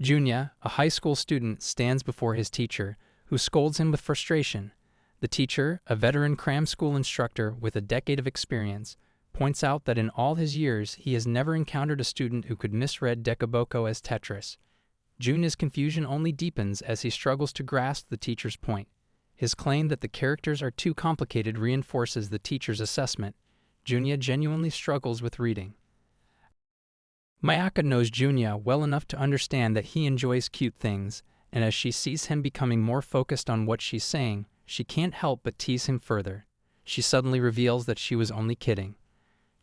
Junya, a high school student, stands before his teacher, who scolds him with frustration. The teacher, a veteran cram school instructor with a decade of experience, points out that in all his years he has never encountered a student who could misread Dekaboko as Tetris. Junya's confusion only deepens as he struggles to grasp the teacher's point. His claim that the characters are too complicated reinforces the teacher's assessment. Junya genuinely struggles with reading. Mayaka knows Junya well enough to understand that he enjoys cute things, and as she sees him becoming more focused on what she's saying, she can't help but tease him further. She suddenly reveals that she was only kidding.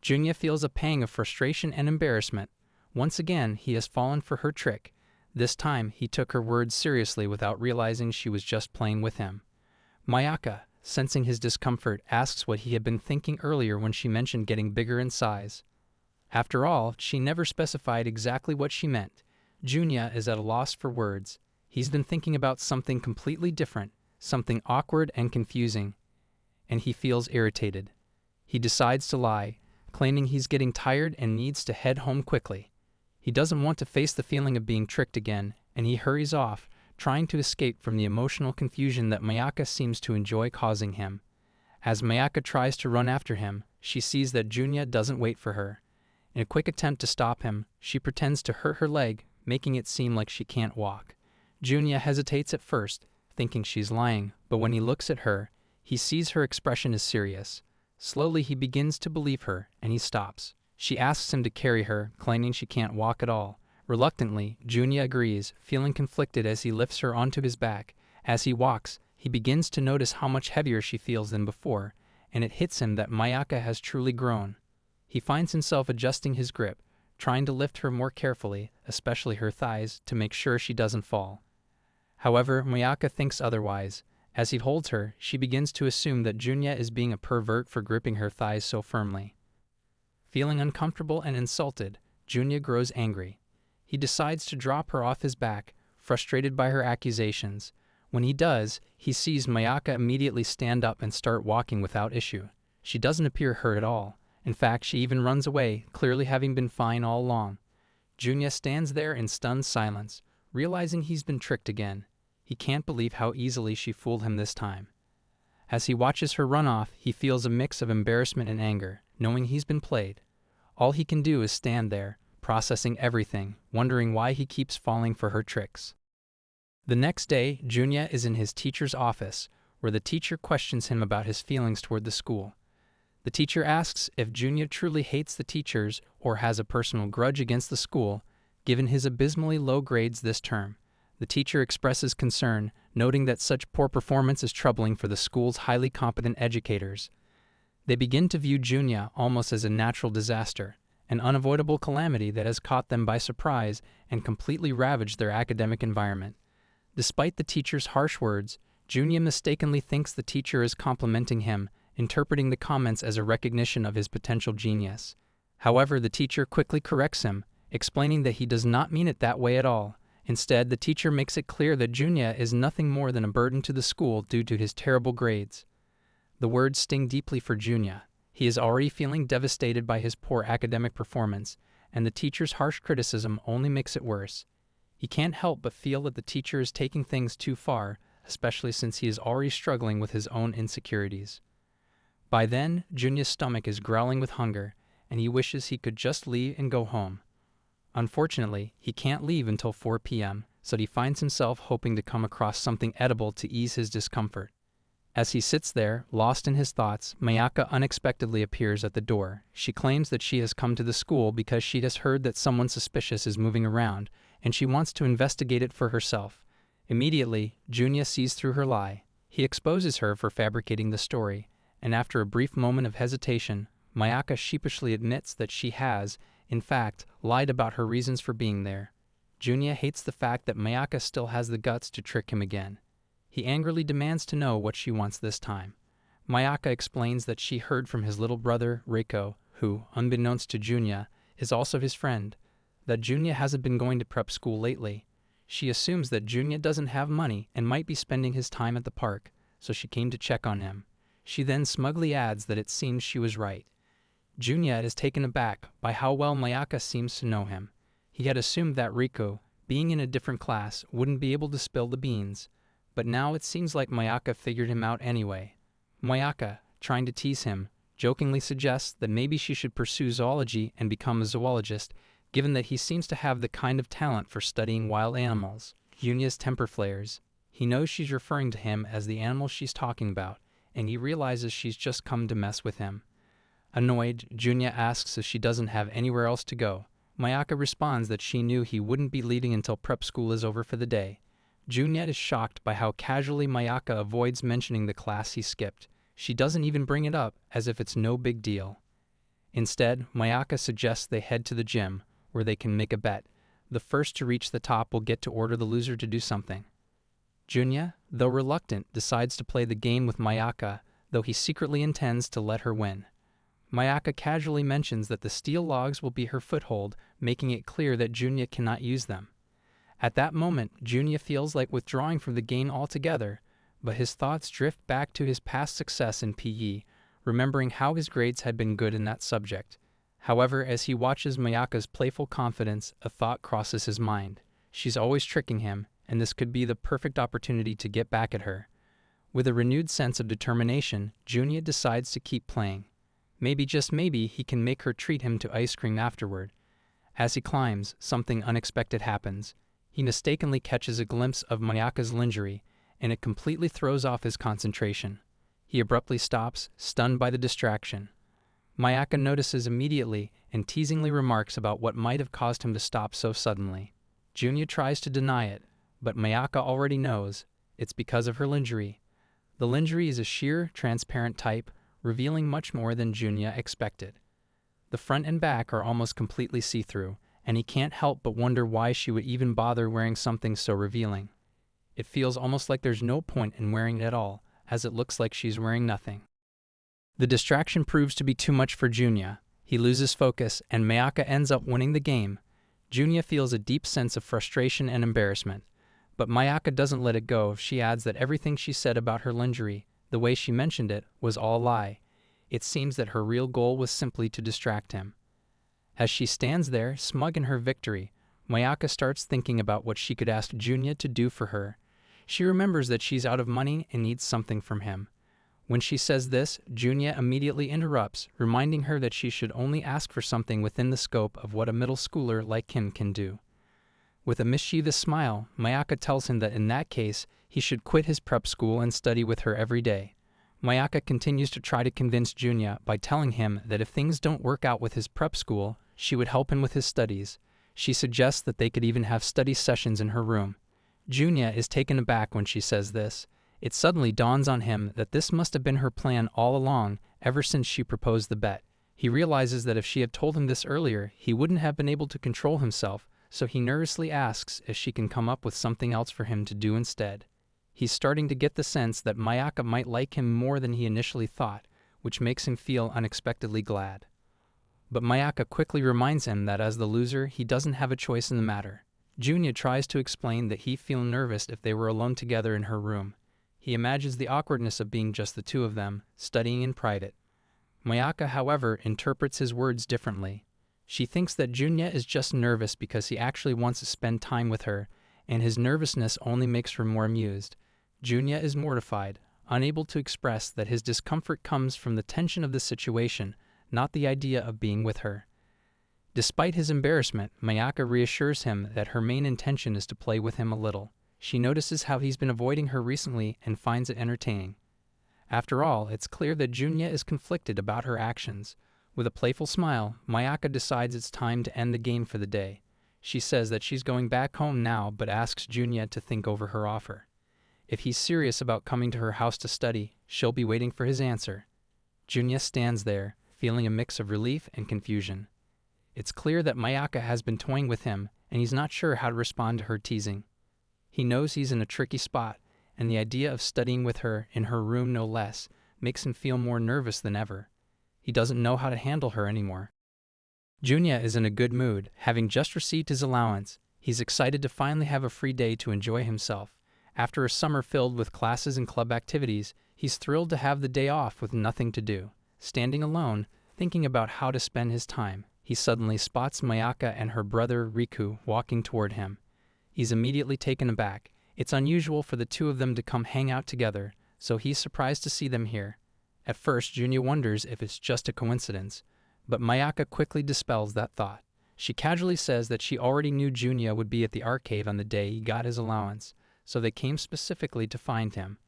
Junya feels a pang of frustration and embarrassment. Once again, he has fallen for her trick. This time, he took her words seriously without realizing she was just playing with him. Mayaka, sensing his discomfort, asks what he had been thinking earlier when she mentioned getting bigger in size. After all, she never specified exactly what she meant. Junya is at a loss for words. He's been thinking about something completely different, something awkward and confusing, and he feels irritated. He decides to lie, claiming he's getting tired and needs to head home quickly. He doesn't want to face the feeling of being tricked again, and he hurries off, trying to escape from the emotional confusion that Mayaka seems to enjoy causing him. As Mayaka tries to run after him, she sees that Junya doesn't wait for her. In a quick attempt to stop him, she pretends to hurt her leg, making it seem like she can't walk. Junya hesitates at first, thinking she's lying, but when he looks at her, he sees her expression is serious. Slowly he begins to believe her, and he stops. She asks him to carry her, claiming she can't walk at all. Reluctantly, Junya agrees, feeling conflicted as he lifts her onto his back. As he walks, he begins to notice how much heavier she feels than before, and it hits him that Mayaka has truly grown. He finds himself adjusting his grip, trying to lift her more carefully, especially her thighs, to make sure she doesn't fall. However, Mayaka thinks otherwise. As he holds her, she begins to assume that Junya is being a pervert for gripping her thighs so firmly. Feeling uncomfortable and insulted, Junya grows angry. He decides to drop her off his back, frustrated by her accusations. When he does, he sees Mayaka immediately stand up and start walking without issue. She doesn't appear hurt at all. In fact, she even runs away, clearly having been fine all along. Junya stands there in stunned silence, realizing he's been tricked again. He can't believe how easily she fooled him this time. As he watches her run off, he feels a mix of embarrassment and anger, knowing he's been played. All he can do is stand there, processing everything, wondering why he keeps falling for her tricks. The next day, Junya is in his teacher's office, where the teacher questions him about his feelings toward the school. The teacher asks if Junya truly hates the teachers or has a personal grudge against the school, given his abysmally low grades this term. The teacher expresses concern, noting that such poor performance is troubling for the school's highly competent educators. They begin to view Junya almost as a natural disaster, an unavoidable calamity that has caught them by surprise and completely ravaged their academic environment. Despite the teacher's harsh words, Junya mistakenly thinks the teacher is complimenting him, interpreting the comments as a recognition of his potential genius. However, the teacher quickly corrects him, explaining that he does not mean it that way at all. Instead, the teacher makes it clear that Junya is nothing more than a burden to the school due to his terrible grades. The words sting deeply for Junya. He is already feeling devastated by his poor academic performance, and the teacher's harsh criticism only makes it worse. He can't help but feel that the teacher is taking things too far, especially since he is already struggling with his own insecurities. By then, Junya's stomach is growling with hunger, and he wishes he could just leave and go home. Unfortunately, he can't leave until 4 p.m., so he finds himself hoping to come across something edible to ease his discomfort. As he sits there, lost in his thoughts, Mayaka unexpectedly appears at the door. She claims that she has come to the school because she has heard that someone suspicious is moving around, and she wants to investigate it for herself. Immediately, Junya sees through her lie. He exposes her for fabricating the story, and after a brief moment of hesitation, Mayaka sheepishly admits that she has, in fact, lied about her reasons for being there. Junya hates the fact that Mayaka still has the guts to trick him again. He angrily demands to know what she wants this time. Mayaka explains that she heard from his little brother, Reiko, who, unbeknownst to Junya, is also his friend, that Junya hasn't been going to prep school lately. She assumes that Junya doesn't have money and might be spending his time at the park, so she came to check on him. She then smugly adds that it seems she was right. Junya is taken aback by how well Mayaka seems to know him. He had assumed that Reiko, Being in a different class wouldn't be able to spill the beans, but now it seems like Mayaka figured him out anyway. Mayaka, trying to tease him, jokingly suggests that maybe she should pursue zoology and become a zoologist, given that he seems to have the kind of talent for studying wild animals. Junya's temper flares. He knows she's referring to him as the animal she's talking about, and he realizes she's just come to mess with him. Annoyed, Junya asks if she doesn't have anywhere else to go. Mayaka responds that she knew he wouldn't be leaving until prep school is over for the day. Junya is shocked by how casually Mayaka avoids mentioning the class he skipped. She doesn't even bring it up, as if it's no big deal. Instead, Mayaka suggests they head to the gym, where they can make a bet. The first to reach the top will get to order the loser to do something. Junya, though reluctant, decides to play the game with Mayaka, though he secretly intends to let her win. Mayaka casually mentions that the steel logs will be her foothold, making it clear that Junya cannot use them. At that moment, Junya feels like withdrawing from the game altogether, but his thoughts drift back to his past success in PE, remembering how his grades had been good in that subject. However, as he watches Mayaka's playful confidence, a thought crosses his mind. She's always tricking him, and this could be the perfect opportunity to get back at her. With a renewed sense of determination, Junya decides to keep playing. Maybe, just maybe, he can make her treat him to ice cream afterward. As he climbs, something unexpected happens. He mistakenly catches a glimpse of Mayaka's lingerie, and it completely throws off his concentration. He abruptly stops, stunned by the distraction. Mayaka notices immediately and teasingly remarks about what might have caused him to stop so suddenly. Junya tries to deny it, but Mayaka already knows it's because of her lingerie. The lingerie is a sheer, transparent type, revealing much more than Junya expected. The front and back are almost completely see-through, and he can't help but wonder why she would even bother wearing something so revealing. It feels almost like there's no point in wearing it at all, as it looks like she's wearing nothing. The distraction proves to be too much for Junya. He loses focus, and Mayaka ends up winning the game. Junya feels a deep sense of frustration and embarrassment, but Mayaka doesn't let it go. She adds that everything she said about her lingerie, the way she mentioned it, was all a lie. It seems that her real goal was simply to distract him. As she stands there, smug in her victory, Mayaka starts thinking about what she could ask Junya to do for her. She remembers that she's out of money and needs something from him. When she says this, Junya immediately interrupts, reminding her that she should only ask for something within the scope of what a middle schooler like him can do. With a mischievous smile, Mayaka tells him that in that case, he should quit his prep school and study with her every day. Mayaka continues to try to convince Junya by telling him that if things don't work out with his prep school, she would help him with his studies. She suggests that they could even have study sessions in her room. Junya is taken aback when she says this. It suddenly dawns on him that this must have been her plan all along, ever since she proposed the bet. He realizes that if she had told him this earlier, he wouldn't have been able to control himself, so he nervously asks if she can come up with something else for him to do instead. He's starting to get the sense that Mayaka might like him more than he initially thought, which makes him feel unexpectedly glad. But Mayaka quickly reminds him that as the loser, he doesn't have a choice in the matter. Junya tries to explain that he'd feel nervous if they were alone together in her room. He imagines the awkwardness of being just the two of them, studying in private. Mayaka, however, interprets his words differently. She thinks that Junya is just nervous because he actually wants to spend time with her, and his nervousness only makes her more amused. Junya is mortified, unable to express that his discomfort comes from the tension of the situation, not the idea of being with her. Despite his embarrassment, Mayaka reassures him that her main intention is to play with him a little. She notices how he's been avoiding her recently and finds it entertaining. After all, it's clear that Junya is conflicted about her actions. With a playful smile, Mayaka decides it's time to end the game for the day. She says that she's going back home now, but asks Junya to think over her offer. If he's serious about coming to her house to study, she'll be waiting for his answer. Junya stands there, feeling a mix of relief and confusion. It's clear that Mayaka has been toying with him, and he's not sure how to respond to her teasing. He knows he's in a tricky spot, and the idea of studying with her, in her room no less, makes him feel more nervous than ever. He doesn't know how to handle her anymore. Junya is in a good mood, having just received his allowance. He's excited to finally have a free day to enjoy himself. After a summer filled with classes and club activities, he's thrilled to have the day off with nothing to do. Standing alone, thinking about how to spend his time, he suddenly spots Mayaka and her brother Riku walking toward him. He's immediately taken aback. It's unusual for the two of them to come hang out together, so he's surprised to see them here. At first, Junya wonders if it's just a coincidence, but Mayaka quickly dispels that thought. She casually says that she already knew Junya would be at the arcade on the day he got his allowance, so they came specifically to find him.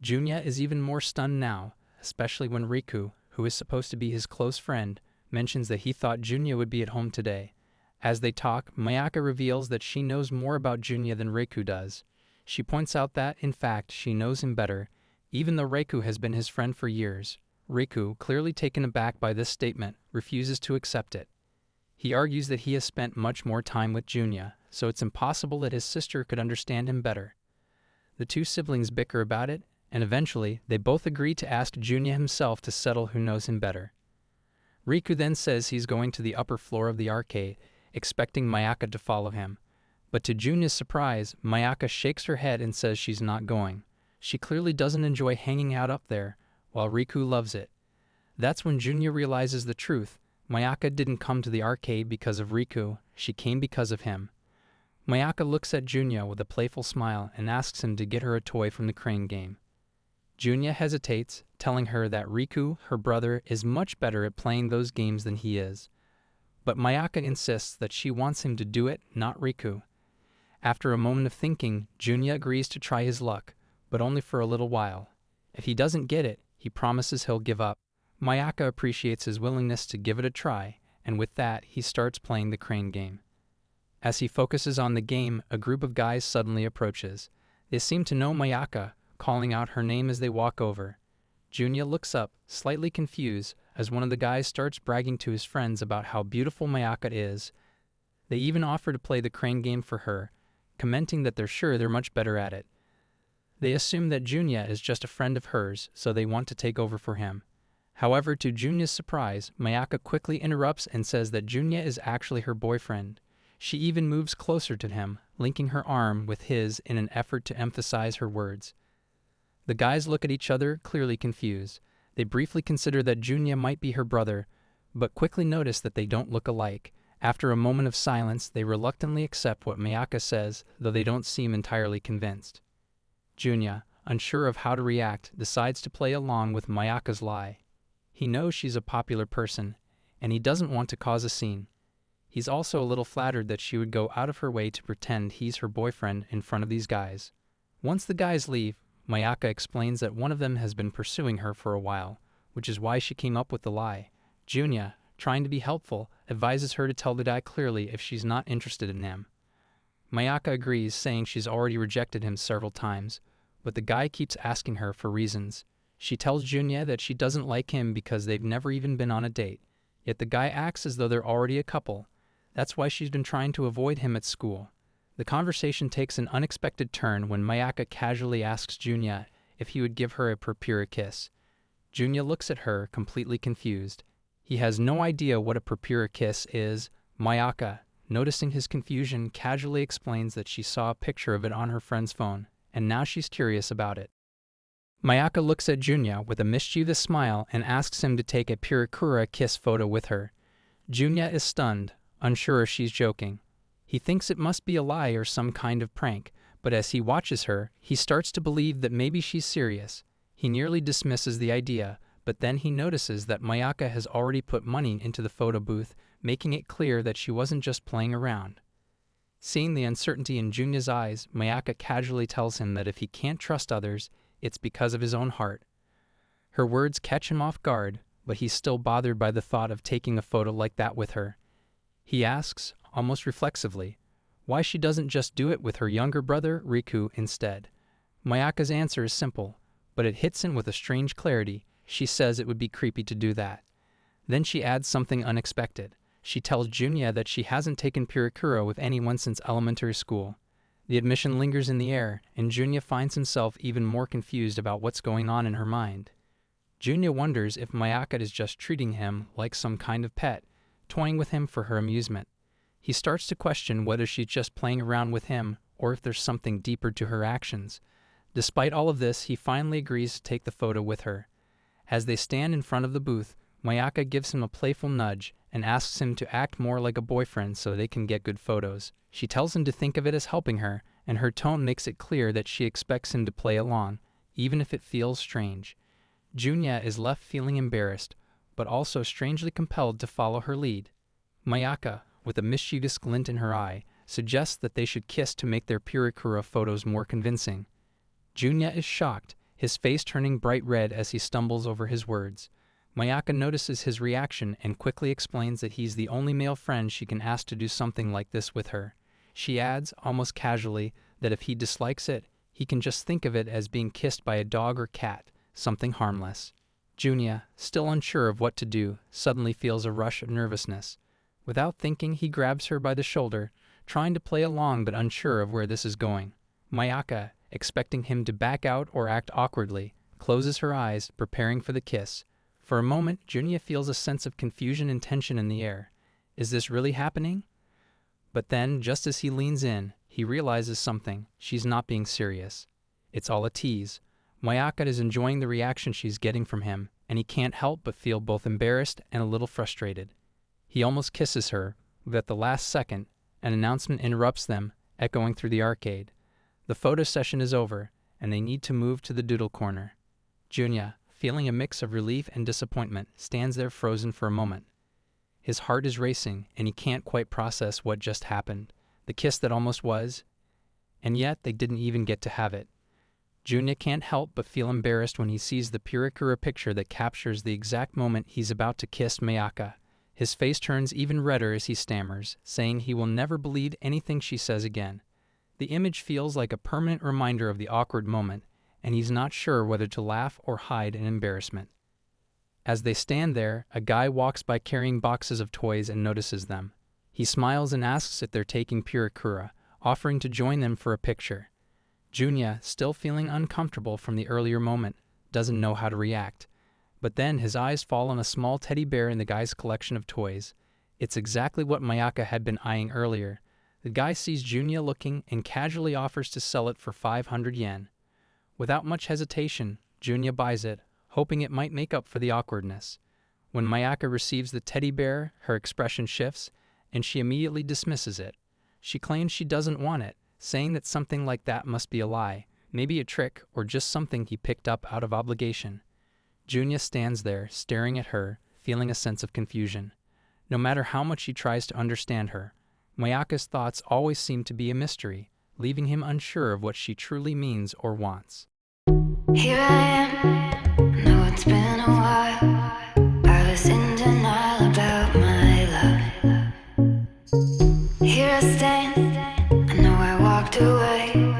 Junya is even more stunned now, especially when Riku, who is supposed to be his close friend, mentions that he thought Junya would be at home today. As they talk, Mayaka reveals that she knows more about Junya than Riku does. She points out that, in fact, she knows him better, even though Riku has been his friend for years. Riku, clearly taken aback by this statement, refuses to accept it. He argues that he has spent much more time with Junya, so it's impossible that his sister could understand him better. The two siblings bicker about it, and eventually, they both agree to ask Junya himself to settle who knows him better. Riku then says he's going to the upper floor of the arcade, expecting Mayaka to follow him. But to Junya's surprise, Mayaka shakes her head and says she's not going. She clearly doesn't enjoy hanging out up there, while Riku loves it. That's when Junya realizes the truth. Mayaka didn't come to the arcade because of Riku, she came because of him. Mayaka looks at Junya with a playful smile and asks him to get her a toy from the crane game. Junya hesitates, telling her that Riku, her brother, is much better at playing those games than he is. But Mayaka insists that she wants him to do it, not Riku. After a moment of thinking, Junya agrees to try his luck, but only for a little while. If he doesn't get it, he promises he'll give up. Mayaka appreciates his willingness to give it a try, and with that, he starts playing the crane game. As he focuses on the game, a group of guys suddenly approaches. They seem to know Mayaka, calling out her name as they walk over. Junya looks up, slightly confused, as one of the guys starts bragging to his friends about how beautiful Mayaka is. They even offer to play the crane game for her, commenting that they're sure they're much better at it. They assume that Junya is just a friend of hers, so they want to take over for him. However, to Junya's surprise, Mayaka quickly interrupts and says that Junya is actually her boyfriend. She even moves closer to him, linking her arm with his in an effort to emphasize her words. The guys look at each other, clearly confused. They briefly consider that Junya might be her brother, but quickly notice that they don't look alike. After a moment of silence, they reluctantly accept what Mayaka says, though they don't seem entirely convinced. Junya, unsure of how to react, decides to play along with Mayaka's lie. He knows she's a popular person, and he doesn't want to cause a scene. He's also a little flattered that she would go out of her way to pretend he's her boyfriend in front of these guys. Once the guys leave, Mayaka explains that one of them has been pursuing her for a while, which is why she came up with the lie. Junya, trying to be helpful, advises her to tell the guy clearly if she's not interested in him. Mayaka agrees, saying she's already rejected him several times, but the guy keeps asking her for reasons. She tells Junya that she doesn't like him because they've never even been on a date, yet the guy acts as though they're already a couple. That's why she's been trying to avoid him at school. The conversation takes an unexpected turn when Mayaka casually asks Junya if he would give her a Purikura kiss. Junya looks at her, completely confused. He has no idea what a Purikura kiss is. Mayaka, noticing his confusion, casually explains that she saw a picture of it on her friend's phone, and now she's curious about it. Mayaka looks at Junya with a mischievous smile and asks him to take a Purikura kiss photo with her. Junya is stunned, unsure if she's joking. He thinks it must be a lie or some kind of prank, but as he watches her, he starts to believe that maybe she's serious. He nearly dismisses the idea, but then he notices that Mayaka has already put money into the photo booth, making it clear that she wasn't just playing around. Seeing the uncertainty in Junya's eyes, Mayaka casually tells him that if he can't trust others, it's because of his own heart. Her words catch him off guard, but he's still bothered by the thought of taking a photo like that with her. He asks, almost reflexively, why she doesn't just do it with her younger brother, Riku, instead. Mayaka's answer is simple, but it hits him with a strange clarity. She says it would be creepy to do that. Then she adds something unexpected. She tells Junya that she hasn't taken Purikura with anyone since elementary school. The admission lingers in the air, and Junya finds himself even more confused about what's going on in her mind. Junya wonders if Mayaka is just treating him like some kind of pet, toying with him for her amusement. He starts to question whether she's just playing around with him or if there's something deeper to her actions. Despite all of this, he finally agrees to take the photo with her. As they stand in front of the booth, Mayaka gives him a playful nudge, and asks him to act more like a boyfriend so they can get good photos. She tells him to think of it as helping her, and her tone makes it clear that she expects him to play along, even if it feels strange. Junya is left feeling embarrassed, but also strangely compelled to follow her lead. Mayaka, with a mischievous glint in her eye, suggests that they should kiss to make their Purikura photos more convincing. Junya is shocked, his face turning bright red as he stumbles over his words. Mayaka notices his reaction and quickly explains that he's the only male friend she can ask to do something like this with her. She adds, almost casually, that if he dislikes it, he can just think of it as being kissed by a dog or cat, something harmless. Junya, still unsure of what to do, suddenly feels a rush of nervousness. Without thinking, he grabs her by the shoulder, trying to play along but unsure of where this is going. Mayaka, expecting him to back out or act awkwardly, closes her eyes, preparing for the kiss. For a moment, Junya feels a sense of confusion and tension in the air. Is this really happening? But then, just as he leans in, he realizes something. She's not being serious. It's all a tease. Mayaka is enjoying the reaction she's getting from him, and he can't help but feel both embarrassed and a little frustrated. He almost kisses her, but at the last second, an announcement interrupts them, echoing through the arcade. The photo session is over, and they need to move to the doodle corner. Junya, feeling a mix of relief and disappointment, stands there frozen for a moment. His heart is racing, and he can't quite process what just happened. The kiss that almost was, and yet they didn't even get to have it. Junya can't help but feel embarrassed when he sees the Purikura picture that captures the exact moment he's about to kiss Mayaka. His face turns even redder as he stammers, saying he will never believe anything she says again. The image feels like a permanent reminder of the awkward moment, and he's not sure whether to laugh or hide in embarrassment. As they stand there, a guy walks by carrying boxes of toys and notices them. He smiles and asks if they're taking Purikura, offering to join them for a picture. Junya, still feeling uncomfortable from the earlier moment, doesn't know how to react. But then his eyes fall on a small teddy bear in the guy's collection of toys. It's exactly what Mayaka had been eyeing earlier. The guy sees Junya looking and casually offers to sell it for 500 yen. Without much hesitation, Junya buys it, hoping it might make up for the awkwardness. When Mayaka receives the teddy bear, her expression shifts, and she immediately dismisses it. She claims she doesn't want it, saying that something like that must be a lie, maybe a trick or just something he picked up out of obligation. Junya stands there, staring at her, feeling a sense of confusion. No matter how much he tries to understand her, Mayaka's thoughts always seem to be a mystery, leaving him unsure of what she truly means or wants. Here I am, know it's been a while. I was in denial about my love. Here I stand, I know I walked away.